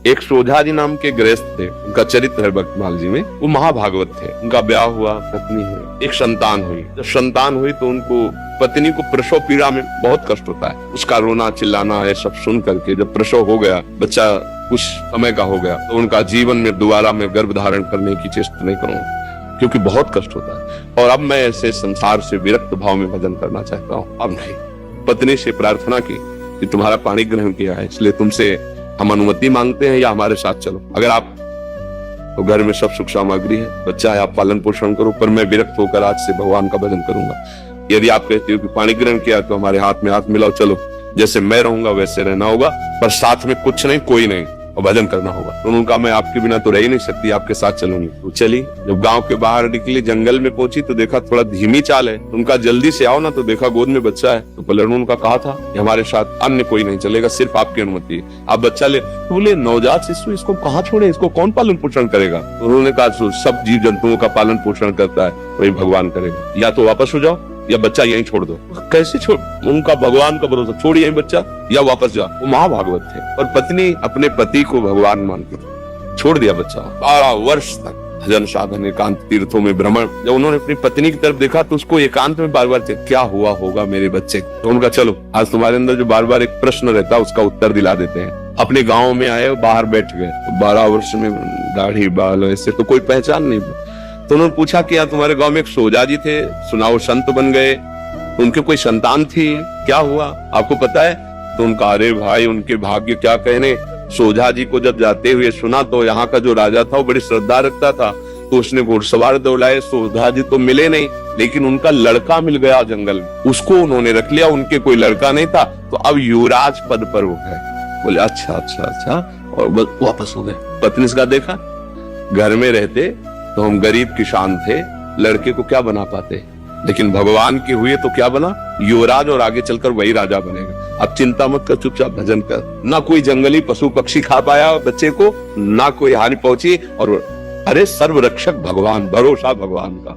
एक सोझा जी नाम के गृहस्थ थे, उनका चरित्र है भक्तमाल जी में। वो महाभागवत थे। उनका ब्याह हुआ, पत्नी है, एक संतान हुई। जब संतान हुई तो उनको पत्नी को प्रसव पीड़ा में बहुत कष्ट होता है। उसका रोना चिल्लाना ये सब सुन करके जब प्रसव हो गया, बच्चा कुछ समय का हो गया, तो उनका जीवन में दोबारा मैं गर्भ धारण करने की चेष्टा नहीं करूंगा, क्योंकि बहुत कष्ट होता है और अब मैं ऐसे संसार से विरक्त भाव में भजन करना चाहता हूँ। अब नहीं। पत्नी से प्रार्थना की कि तुम्हारा पाणी ग्रहण किया है, इसलिए तुमसे हम अनुमति मांगते हैं या हमारे साथ चलो। अगर आप तो घर में सब सुख सामग्री है, बच्चा है, आप पालन पोषण करो, पर मैं विरक्त होकर आज से भगवान का भजन करूंगा। यदि आप कहते हो कि पाणी ग्रहण किया तो हमारे हाथ में हाथ मिलाओ, चलो, जैसे मैं रहूंगा वैसे रहना होगा, पर साथ में कुछ नहीं, कोई नहीं, और भजन करना होगा। तो उनका मैं आपके बिना तो रह ही नहीं सकती, आपके साथ चलूंगी। तो चली। जब गांव के बाहर निकली, जंगल में पहुंची तो देखा थोड़ा धीमी चाल है। उनका जल्दी से आओ ना, तो देखा गोद में बच्चा है। तो पलटू उनका कहा था कि हमारे साथ अन्य कोई नहीं चलेगा, सिर्फ आपकी अनुमति है, आप बच्चा ले। तो बोले नवजात शिशु, इसको कहाँ छोड़े, इसको कौन पालन पोषण करेगा? तो उन्होंने कहा सब जीव जंतुओं का पालन पोषण करता है, वही भगवान करेगा, या तो वापस हो जाओ या बच्चा यहीं छोड़ दो। कैसे छोड़? उनका भगवान का भरोसा, छोड़िए यहीं बच्चा या वापस जा। वो महाभागवत थे और पत्नी अपने पति को भगवान मानती थी। छोड़ दिया बच्चा। 12 वर्ष तक भजन साधन, एकांत तीर्थों में भ्रमण। जब उन्होंने अपनी पत्नी की तरफ देखा तो उसको एकांत में बार बार क्या हुआ होगा मेरे बच्चे। तो उनका चलो आज तुम्हारे अंदर जो बार बार एक प्रश्न रहता है उसका उत्तर दिला देते हैं। अपने गाँव में आए, बाहर बैठ गए। 12 वर्ष में दाढ़ी बाल ऐसे तो कोई पहचान नहीं। तो उन्होंने पूछा कि यार तुम्हारे गांव में एक सोजा जी थे, सुनाओ संत बन गए, उनके कोई संतान थी, क्या हुआ आपको पता है? तो उनका अरे भाई उनके भाग्य क्या कहने। सोजा जी को जब जाते हुए सुना तो यहाँ का जो राजा था वो बड़ी श्रद्धा रखता था, तो उसने घुड़सवार दौड़ाए। सोजा जी तो मिले नहीं, लेकिन उनका लड़का मिल गया जंगल में, उसको उन्होंने रख लिया। उनके कोई लड़का नहीं था, तो अब युवराज पद पर हो गए। बोले अच्छा अच्छा अच्छा, और वापस हो गए। पत्नी का देखा, घर में रहते तो हम गरीब किसान थे, लड़के को क्या बना पाते, लेकिन भगवान के हुए तो क्या बना, युवराज, और आगे चलकर वही राजा बनेगा। अब चिंता मत कर, चुपचाप भजन कर। ना कोई जंगली पशु पक्षी खा पाया बच्चे को, ना कोई हानि पहुंची, और अरे सर्व रक्षक भगवान, भरोसा भगवान का।